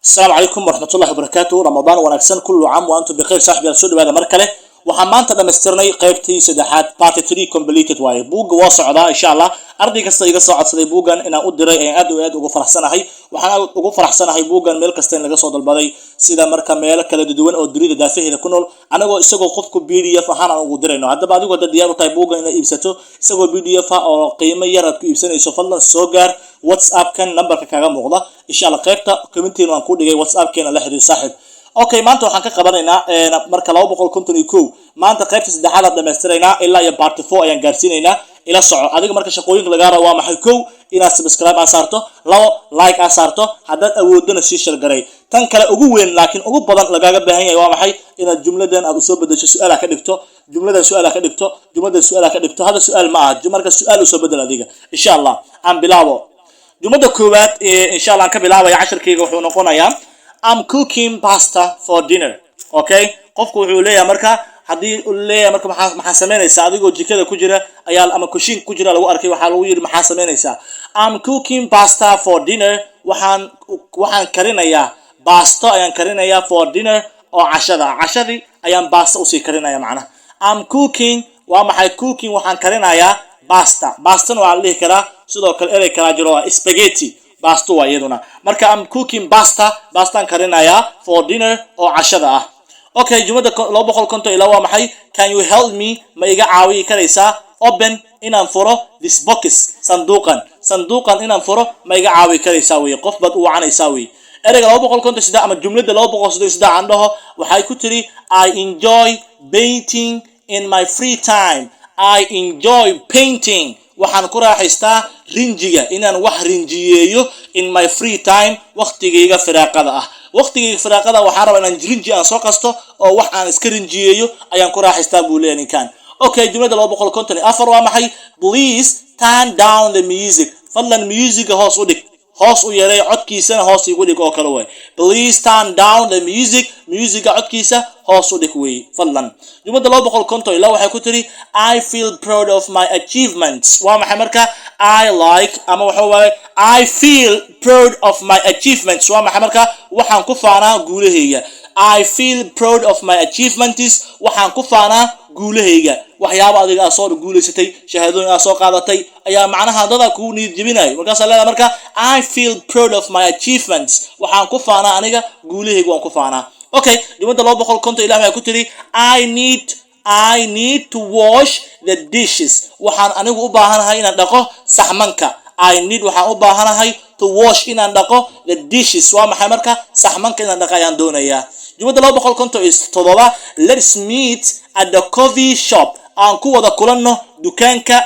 السلام عليكم ورحمة الله وبركاته. رمضان ونكسن كل عام وأنتم بخير. صاحبي السود بهذا مركله waxaan maanta dhameystirnay qaybtii saddexaad part 3 completed waaye buugga waa socdaa insha Allah arday kasta iga soo codsaday buuggan inaan u diray ayaan aad ugu faraxsanahay waxaan ugu faraxsanahay buuggan meel kasta in laga soo dalbaday sida marka meelo kala duwan oo dunida daafaheeda ku nool anagoo isagoo qofku PDF ahaan aan ugu dirayno haddaba adigu hadda diyaar u tahay buuggan inaad iibsato isagoo PDF ah oo qiimo yar aad ku iibsanayso fadlan soo gaar WhatsApp kan numberka kaga muuqda insha Allah qaybta commenting waan ku dhigay WhatsApp keena la xiriir saaxiib okay maanta waxaan ka qabanaynaa marka 251 maanta qaybta saddexaad aan dhameystiraynaa ilaa iyo part 4 ayaan gaarsiinaynaa ila soco adiga marka shaqooyinka laga rabo waa maxay kow inaad subscribe saarto labo like saarto haddaad awoodana sii share garay tan kale ugu weyn laakiin ugu badan lagaaga baahan yahay waa maxay inaad jumladan aad u soo bedesho su'aalaha ka dhigto jumladan su'aalaha ka dhigto hada su'aal ma aha marka su'aal u soo bedel adiga insha Allah aan bilaabo jumlada koowaad insha Allah aan ka bilaabaya 10kayga wuxuu noqonayaa I'm cooking pasta for dinner. Okay? Qofku wuxuu leeyahay marka hadii uu leeyahay marka maxaa sameynaysaa adigoo jikada ku jira ayaa ama kushiin ku jira lagu arkay waxa lagu yiri maxaa sameynaysaa I'm cooking pasta for dinner. waxaan karinayaa pasta ayaan karinayaa for dinner oo cashadii ayaan pasta u sii karinayaa macna I'm cooking waa maxay cooking waxaan karinayaa pasta waa la dhihi karaa sidoo kale erey kala jiro spaghetti pasta waa iyaduna marka I'm cooking pasta karinaya for dinner oo cashada ah okay jumlada 250 ila waa maxay can you help me ma iga caawi karaysaa open inaan furo this box sanduuqan inaan furo ma iga caawi karaysaa way qof bad u wacanaysaa way ereyga 250 ama jumlada 250 aan dhaho waxay ku tiri I enjoy painting in my free time I enjoy painting waxaan ku raaxaystaa rinjiga inaan wax rinjiyeeyo in my free time waqtigayga firaaqada waxaan rabaa inaan rinji aan soo qasto oo wax aan iska rinjiyeeyo ayaan ku raaxaystaa buu leeyahay ninkan okay jumlada 254 waa maxay please turn down the music fadlan music hoos u dhig hoos u yaray codkiisana hoos igu dhig oo kale way please turn down the music codkiisa hoos u dhig way fadlan jumlada 250 ilaa waxay ku tiri I feel proud of my achievements waa maxay marka I feel proud of my achievements waa maxay marka waxaan ku faanaa guulahayga I feel proud of my achievements waxaan ku faanaa guulahayga waxyaabo adiga soo guuleysatay shahaadooyin soo qaadatay ayaa macnaha dada ku niyad jabinayo markaas leedahay marka I feel proud of my achievements waxaan ku faanaa aniga guulahayga waan ku faanaa okay jumlada 250 ilaa waxay ku tiri I need to wash the dishes waxaan anigu u baahanahay inaan dhaqo saxmanka waxaan u baahanahay to wash inaan dhaqo the dishes waa maxay marka saxmanka inaan dhaqo ayaan doonayaa jumlada 257 let's meet at the coffee shop aan ku wada kulanno dukaanka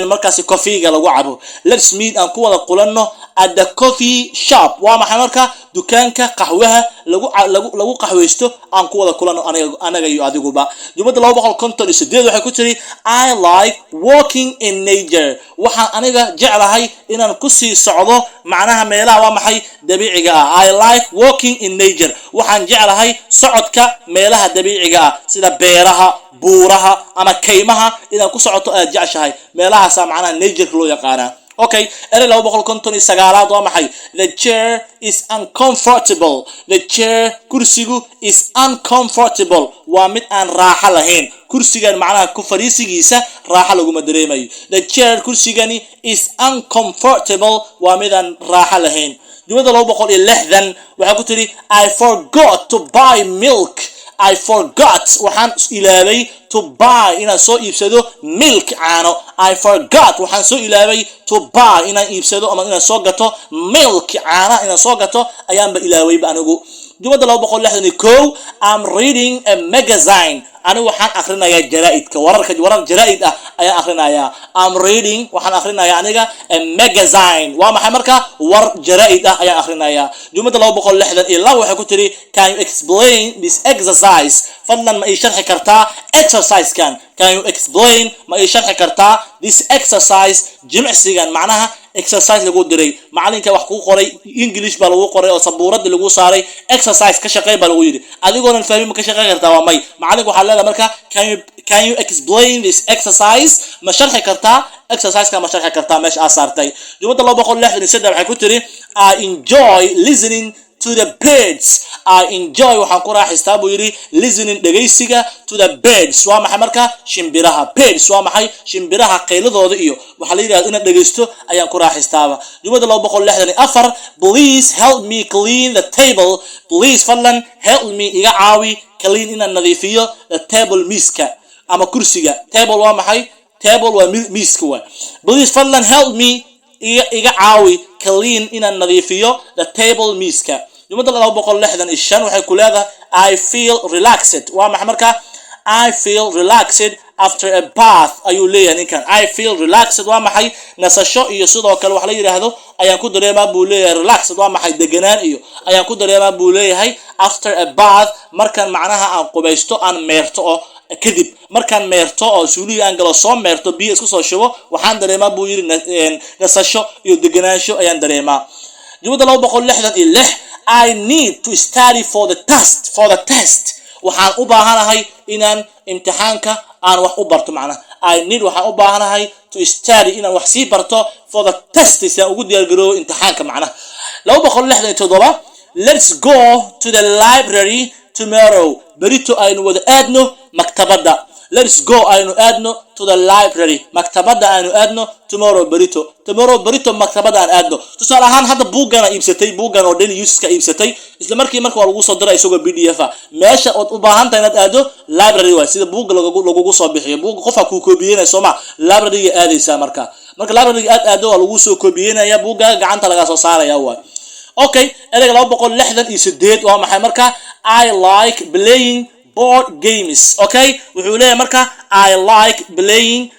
markaas coffee-ga lagu cabo let's meet aan ku wada kulanno at the coffee shop waa maxay marka dukaanka qaxwaha lagu qaxweysto aan ku wada kulanno anaga iyo adiguba jumlada 258 waxay ku tiri I like walking in nature waxaan aniga jeclahay inaan ku sii socdo macnaha meelaha waa maxay dabiiciga ah I like walking in nature waxaan jeclahay socodka meelaha dabiiciga ah sida beeraha buuraha ama kaymaha inaan ku socoto aad jeceshahay meelahaas macnaha nature loo yaqaan okay erey 259 waa maxay the chair is uncomfortable kursigu is uncomfortable waa mid aan raaxo lahayn kursigan macnaha ku fariisigiisa raaxo lagu ma dareemayo the chair kursigani is uncomfortable waa mid aan raaxo lahayn jumlada 260 waxa ku tiri I forgot to buy milk waxaan ilaabay to buy inaan soo iibsado milk caano I forgot waxaan soo ilaabay to buy inaan iibsado ama inaan soo gato milk caana inaan soo gato ayaanba ilaawayba anigu jumlada 261 I'm reading a magazine anigu waxaan akhrinayaa jaraa'idka warar jaraa'id ah ayaan akhrinayaa I'm reading waxaan akhrinayaa aniga a magazine waa maxay marka war jaraa'id ah ayaan akhrinayaa jumlada 260 ilaa waxay ku tiri can you explain this exercise fadlan ma ii sharxi kartaa exercise-kan can you explain ma ii sharxi kartaa this exercise jimicsigan macnaha exercise lagu diray macalinka wax ku qoray English baa lagu qoray oo sabuurada lagu saaray exercise ka shaqeey baa lagu yiri adigoo fahmin ka shaqeey kartaa waa may macalinka waxa leedahay marka can you explain this exercise ma sharxi kartaa exercise ka ma sharxi kartaa meesha aad saartay jumlada 263 waxay ku tiri I enjoy listening to the birds. I enjoy waxaan ku raaxaystaa buu yiri listening dhageysiga to the birds. Waa maxay marka shimbiraha. Birds waa maxay shimbiraha qayladooda iyo waxa la yiraahdo in dhageysto ayaan ku raaxaystaaba. Jumlada 264 please help me clean the table. Please fadlan help me iga caawi clean inaan nadiifiyo the table miiska ama kursiga. Table waa maxay table waa miiska waa. Please fadlan help me iga caawi clean inaan nadiifiyo the table miiska. Jumlada 265 waxay ku leedahay I feel relaxed. Waa maxay marka I feel relaxed after a bath ayuu leeyahay ninkan. I feel relaxed waa maxay nasasho iyo sidoo kale wax la yiraahdo ayaan ku dareemaa buu leeyahay relaxed waa maxay deganaan iyo ayaan ku dareemaa buu leeyahay after a bath markan macnaha aan qubaysto aan meerto oo kadib markaan meerto oo suuliga aan galo soo meerto biyo isku soo shubo waxaan dareemaa buu yiri nasasho iyo deganaansho ayaan dareemaa. Jumlada 266 I need to study for the test. Waxaan u baahanahay inaan imtixaanka aan wax u barto macnaha I need waxaan u baahanahay to study inaan wax sii barto for the test si aan ugu diyaar garoobo imtixaanka macnaha. 267 let's go to the library tomorrow. Berito aynu wada aadno maktabada. Let's go aynu aadno to the library maktabada aynu aadno tomorrow berito maktabada aan aadno. Tusaale ahaan hadda buuggan oo daily use ka iibsatay isla markii waa lagu soo diray isagoo PDF ah meesha aad u baahan tahay inaad aado library waa sida buugga lagu soo bixiyo buugga qof ku koobiyeenay Soomaa library aadaysa marka library aado waa lagu soo koobiyeenaya buugga gacanta laga soo saaraya waa. Okay erayga 268 waa maxay marka I like playing board games. Okay wuxuu leeyahay marka I like playing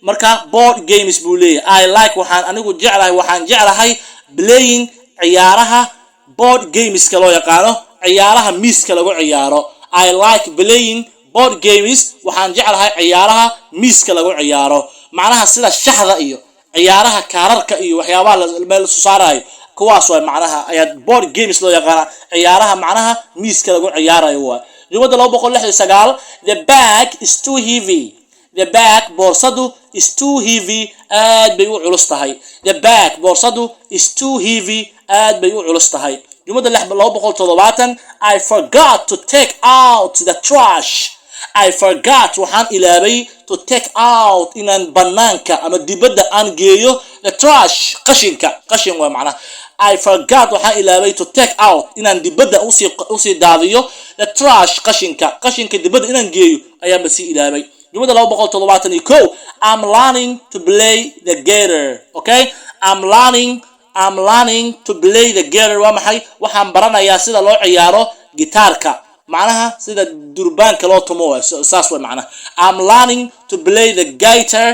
marka board games buu leeyahay. I like waxaan jeclahay playing ciyaaraha board games ka loo yaqaano ciyaaraha miiska lagu ciyaaro. I like playing board games waxaan jeclahay ciyaaraha miiska lagu ciyaaro macnaha sida shaxda iyo ciyaaraha kaararka iyo waxyaabaha meel soo saarayo kuwaas waa macnaha ayaad board games loo yaqaan ciyaaraha macnaha miiska lagu ciyaarayo waa. Jumlada 269 the bag is too heavy. The bag boorsadu is too heavy aad bay u culus tahay. The bag boorsadu is too heavy aad bay u culus tahay. Jumlada 270 I forgot to take out the trash. I forgot waxaan ilaabay to take out inaan banaanka ama dibadda aan geeyo the trash qashin waa macnaha I forgot waxaan ilaabay to take out inaan dibadda u sii daadiyo the trash qashinka dibadda inaan geeyo ayaan basi ilaabay. Jumlada 271 I'm learning to play the guitar. Okay I'm learning to play the guitar waa maxay waxaan baranayaa sida loo ciyaaro gitaarka macnaha sida durbaanka loo tumo saas way macnaha I'm learning to play the guitar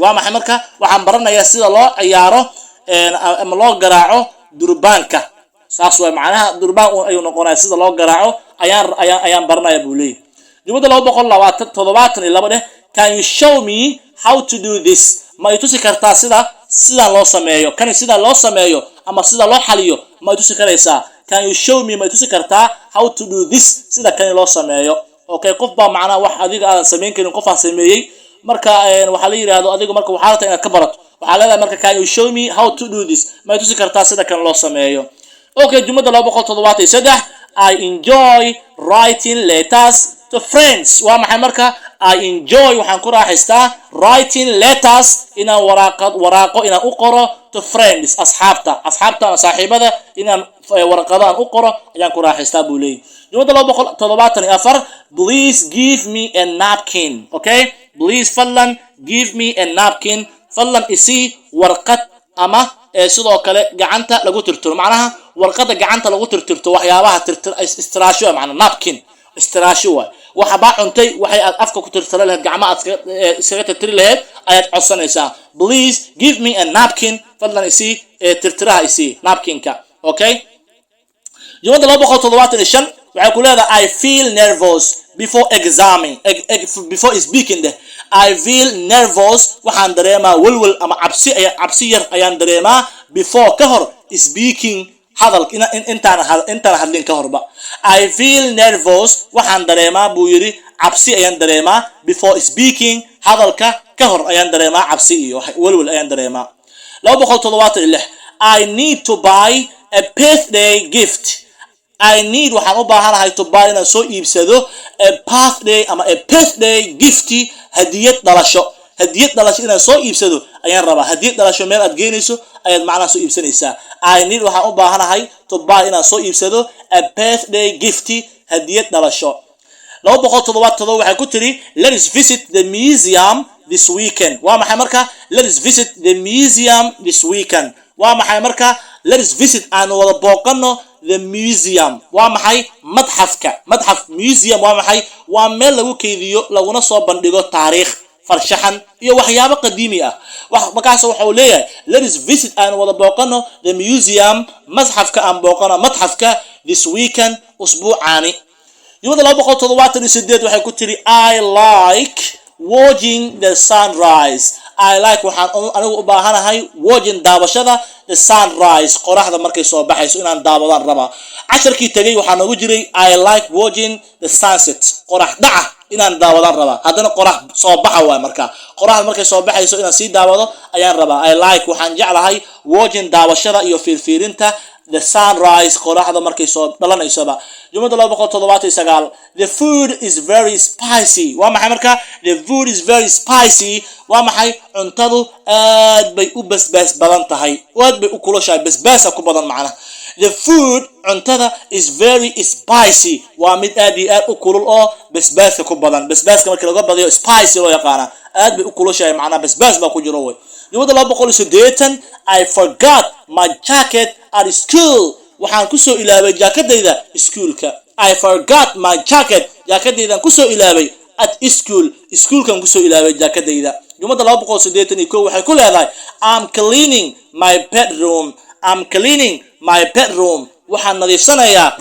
waa maxay marka waxaan baranayaa sida loo ciyaaro ama loo garaaco durbaanka saas way macnaha durbaan ayuu noqonayaa sida loo garaaco ayaan baranayaa buu leeyahay. Jumlada 272 can you show me how to do this. Ma i tusi kartaa sida loo sameeyo sida loo sameeyo ama sida loo xaliyo ma i tusi karaysaa. Can you show me ma i tusi kartaa how to do this sida loo sameeyo. Okay qof baa macnaha wax adiga aan sameyn karin qof aan sameeyay marka waxa la yiraahdo adiga marka waxa la tahay inaad ka barato waxa leedahay marka can you show me how to do this ma i tusi kartaa sida loo sameeyo. Okay jumlada 273 I enjoy writing letters to friends. Waa maxay marka I enjoy waxaan ku raaxaystaa writing letters inaan waraaqo inaan u qoro to friends asxaabta saaxiibada inaan warqadaan u qoro ayaan ku raaxaystaa buu leeyahay. Jumlada 274 please give me a napkin. Okay please fadlan give me a napkin fadlan isi warqad ama sidoo kale gacanta lagu tirtiro macnaha warqada gacanta lagu tirtirto waxyaabaha istiraasho macnaha napkin istiraasho waxa baa cuntay waxay aad afka ku tirtiro lahayd gacmo aad iskaga tirtiri lahayd ayaad codsanaysaa please give me a napkin fadlan isi tirtiraha isi napkinka. Okay jumlada 275 waxay ku leedahay I feel nervous before speaking. I feel nervous waxaan dareemaa walwal ama cabsi yar ayaan dareemaa before ka hor speaking hadalka intaan hadlin ka horba. I feel nervous waxaan dareemaa buu yiri cabsi ayaan dareemaa before speaking hadalka ka hor ayaan dareemaa cabsi iyo walwal ayaan dareemaa. 276 I need to buy a birthday gift. I need waxaan u baahanahay to buy inaan soo iibsado a birthday gift, hadiyad dhalasho inaan soo iibsado ayaan rabaa. hadiyad dhalasho meel aad geynayso ayaad macnaha soo iibsanaysaa. I need waxaan u baahanahay to buy inaan soo iibsado a birthday gift, hadiyad dhalasho. 277 waxay ku tiri let's visit the museum this weekend. waa maxay marka let's visit the museum this weekend? waa maxay marka let's visit aan wada booqano the museum? waa maxay madxaf museum waa maxay? waa meel lagu keydiyo laguna soo bandhigo taariikh, farshaxan iyo waxyaabo qadiimi ah. markaas waxa uu leeyahay let's visit aan wada booqano the museum, madxafka aan booqano madxafka this weekend, usbuucaani. 278 waxay ku tiri I like watching the sunrise. I like waxaan anigu u baahanahay watching daawashada the sunrise, qoraxda markay soo baxayso inaan daawadaan rabaa. casharkii tagay waxaa noogu jiray I like watching the sunset, qorax dhaca inaan daawadaan rabaa. haddana qorax soo baxa waay marka qoraxda markay soo baxayso inaan sii daawado ayaan rabaa. I like waxaan jeclahay watching daawashada iyo fiirfiirinta the sunrise, qoraxda markay soo dhalanaysaba. jumlada 279 the food is very spicy. waa maxay marka the food is very spicy? waa maxay cuntadu aad bay u basbaas badan tahay, aad bay u kulushahay, basbaasa ku badan macna. the food cuntada is very spicy, waa mid aad iyo aad u kulul oo basbaaska ku badan. basbaaska markii laga badiyo spicy loo yaqaana, aad bay u kulushahay macna basbaas baa ku jiro way. jumlada 280 I forgot my jacket at school. waxaan ku soo ilaabay jaakadayda iskuulka. I forgot my jacket, jaakadaydan ku soo ilaabay at school, iskuulkan ku soo ilaabay jaakadayda. jumlada 281 waxay ku leedahay I'm cleaning my bedroom. I'm cleaning my bedroom. waxaan nadiifsanayaa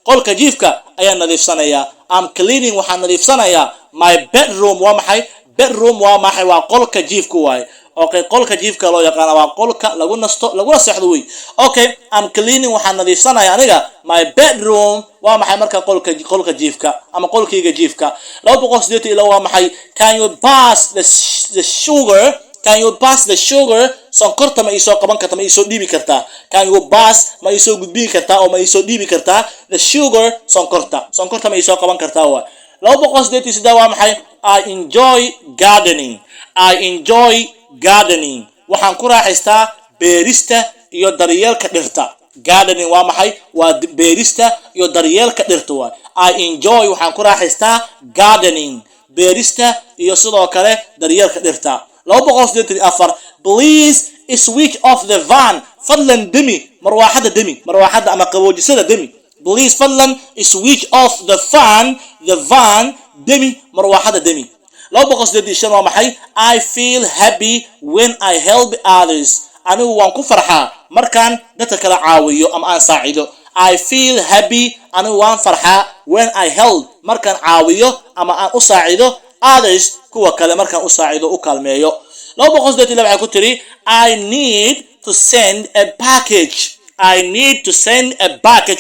qolka jiifka ayaan nadiifsanayaa. I'm cleaning waxaan nadiifsanayaa my bedroom. waa maxay bedroom? waa maxay? waa qolka jiifka waay. okay, qolka jiifka loo yaqaan waa qolka lagu nasto laguna seexdo way. okay, I'm cleaning waxaan nadiifsanayaa aniga my bedroom. waa maxay marka qolka jiifka ama qolkayga jiifka. 280 waa maxay can you pass the sugar? Can you pass the sugar? sonkorta ma isoo qaban kartaa, ma isoo dhiibi kartaa? Can you pass ma isoo gudbin kartaa oo ma isoo dhiibi kartaa the sugar? sonkorta ma isoo qaban kartaa waa. 280 waa maxay I enjoy gardening. waxaan ku raaxaystaa beerista iyo daryeelka dhirta. gardening waa maxay? waa beerista iyo daryeelka dhirta waa. I enjoy waxaan ku raaxaystaa gardening, beerista iyo sidoo kale daryeelka dhirta. 284 please switch off the fan. fadlan demi marwaaxada ama qaboojisada demi. please fadlan switch off the fan demi marwaaxada demi. 285 waa maxay I feel happy when I help others. anigu waan ku farxaa markaan dadka kala caawiyo ama aan saacido. I feel happy, anigu waan farxaa when I help, markaan caawiyo ama aan u saacido others, kuwa kale markaan u saacido u kaalmeeyo. 282 waxay ku tiri I need to send a package.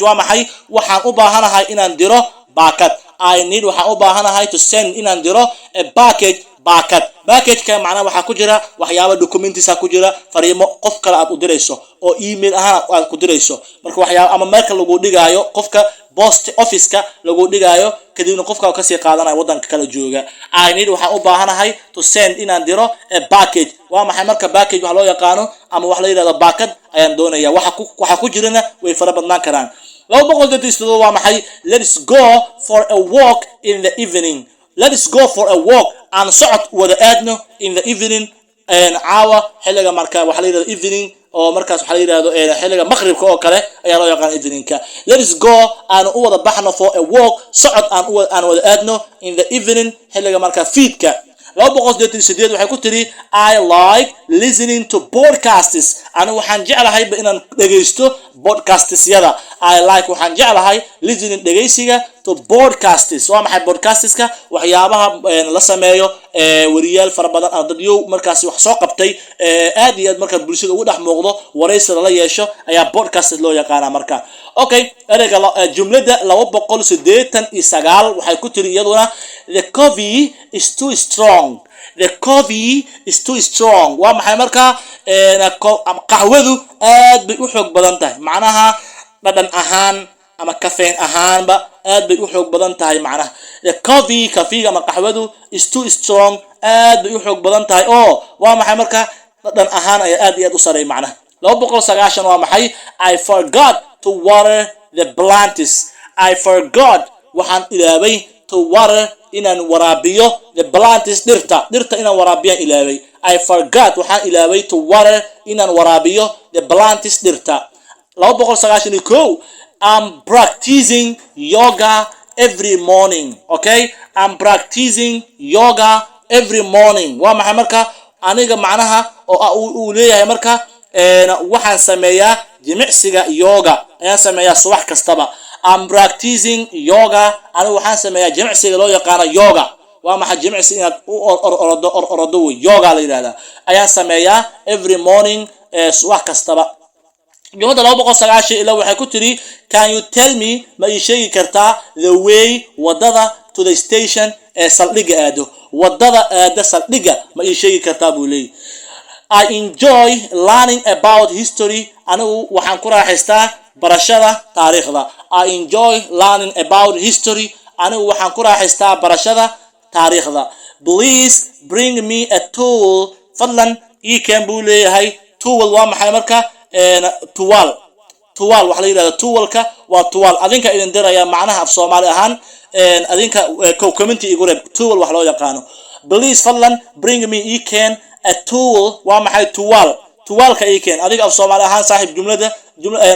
waa maxay? waxaan u baahanahay inaan diro baakad. I need waxaan u baahanahay to send inaan diro a package-ka macnaha waxaa ku jira waxyaabo documentiisa ku jira, fariimo qof kale aad u dirayso oo email ahaan aad ku dirayso. marka waxyaabo ama meelka lagu dhigaayo qofka post office-ka lagu dhigaayo kadibna qofka ka sii qaadanayo wadanka kala jooga. I need waxaan u baahanahay to send inaan diro a package. waa maxay marka package wax loo yaqaano ama wax la yiraahdo baakad ayaan doonaya. waxa ku jirana way fara badnaan karaan. 283 waa maxay let's go for a walk in the evening. aan socod wada aadno in the evening, caawa xilliga marka waxa la yiraahdo evening oo markaas waxa la yiraahdo xilliga maqribka oo kale ayaa loo yaqaan eveningka. let's go aan u wada baxno for a walk, socod aan wada aadno in the evening xilliga marka fiidka. 288 waxay ku tiri I like listening to podcasts. anigu waxaan jeclahay inaan dhageysto podcasts-yada. I like waxaan jeclahay listening dhageysiga to podcasts. waa maxay podcasts-ka? waxyaabaha la sameeyo wariyaal fara badan oo dadyo markaas wax soo qabtay aad iyo aad marka bulshada ugu dhex muuqdo wareysi la yeesho ayaa podcast loo yaqaan marka. okay, ereyga jumlada 289 waxay ku tiri iyaduna the coffee is too strong. The coffee is too strong. Waa maxay marka qaxwadu aad bay u xoog badan tahay. Macnaha dhadhan ahaan ama caffeine ahaanba aad bay u xoog badan tahay macnaha. The coffee ama qaxwadu is too strong. aad bay u xoog badan tahay. Waa maxay marka dhadhan ahaan ay aad iyo aad u sareey macnaha. 290 waa maxay? I forgot to water the plants. I forgot waxaan ilaaway to water inaan waraabiyo the plants dhirta inaan waraabiyo ilaaway. I forgot waxaan ilaaway to water inaan waraabiyo the plants dhirta. 291 I'm practicing yoga every morning. Okay, I'm practicing yoga every morning. Waa maxay marka aniga macnaha oo uu leeyahay marka waxaan sameeyaa jimicsiga yoga ayaan sameeyaa subax kastaba. I'm practicing yoga aniga waxaan sameeyaa jimicsiga loo yaqaan yoga. waa maxay jimicsi inaad ordo yoga la yiraahdaa ayaan sameeyaa every morning subax kastaba. jumlada 290 ilaa waxay ku tiri can you tell me ma ii sheegi kartaa the way wadada to the station saldhiga aado wadada aada saldhiga ma ii sheegi kartaa buu leeyahay. I enjoy learning about history anigu waxaan ku raaxaystaa barashada taariikhda. I enjoy learning about history anigu waxaan ku raaxaystaa barashada taariikhda. Please bring me a tool fadlan ii keen buu leeyahay. tool waa maxay marka tuwal waxa la yiraahdaa tuwalka waa tuwal adinka idin diraya macnaha af Soomaali ahaan adinka community igu reeb tuwal wax loo yaqaano. Please fadlan bring me ii keen a tool waa maxay tuwalka ii keen adiga af Soomaali ahaan saaxiib jumlada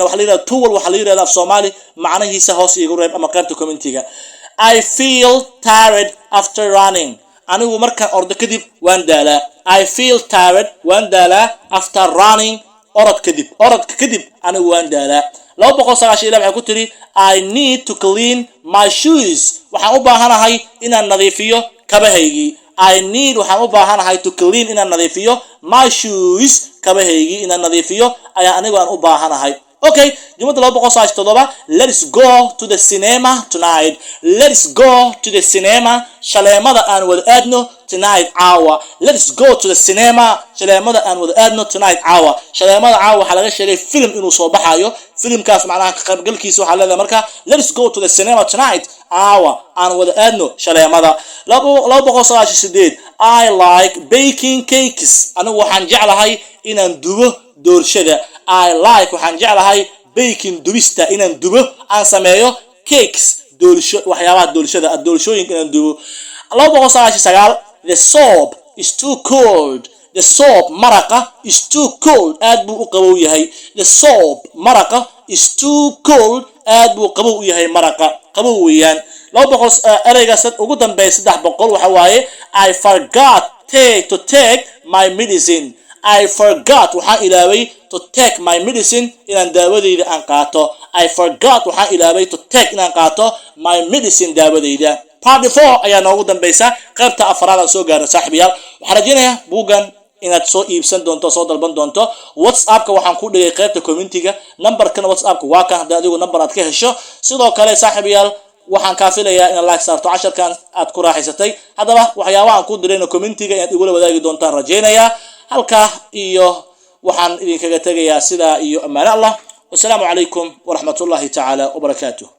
waxa la yiraahdaa tuwal waxa la yiraahdaa af Soomaali macnahiisa hoos igu reeb ama qaybta community-ga. I feel tired after running anigu markaan ordo kadib waan daalaa. I feel tired waan daalaa after running orodka kadib anigu waan daalaa. 290 waxay ku tiri I need to clean my shoes waxaan u baahanahay inaan nadiifiyo kabahaygii. I need waxaan u baahanahay to clean inaan nadiifiyo my shoes kabahaygii inaan nadiifiyo ayaa anigu aan u baahanahay. Okay, jumlada 297 let's go to the cinema tonight. Let's go to the cinema shaleemada aan wada aadno tonight caawa. Let's go to the cinema shaleemada aan wada aadno tonight caawa. shaleemada caawa waxa laga sheegay film inuu soo baxayo. Filmkaas macnaha ka qaybgalkiisa waxa leedahay marka let's go to the cinema tonight caawa aan wada aadno shaleemada. 298 I like baking cakes anigu waxaan jeclahay inaan dubo doorshada. I like waxaan jeclahay baking dubista inaan dubo aan sameeyo cakes doorsho waxyaabaha doorshooyinka inaan dubo. 299 the soup is too cold. The soup maraqa is too cold aad buu u qabow yahay. The soup maraqa is too cold aad buu qabow u yahay maraqa qabow weeyaan. 200 erayga ugu dambeeya 300 waxa waaye I forgot to take my medicine. I forgot waxaan ilaaway to take my medicine inaan daawadeyda aan qaato. I forgot waxaan ilaaway to take inaan qaato my medicine daawadeyda. Part 4 ayaa noogu dambaysa qaybta afraad aan soo gaarno saaxiibayaal. waxaan rajaynayaa buugan inaad soo iibsan doonto soo dalban doonto. WhatsApp-ka waxaan ku dhigay qaybta community-ga. Number-kana WhatsApp-ka waa kan haddii adigu number aad ka hesho. sidoo kale saaxiibayaal waxaan ka filayaa in like saarto casharkan aad ku raaxaysatay. haddaba waxyaabaha aan ku dirayno community-ga inaad igula wadaagi doontaan rajaynayaa. halka iyo waxaan idinkaga tagayaa sida iyo amaana Allah. Wassalaamu calaykum wa rahmatullahi ta'ala wa barakatuh.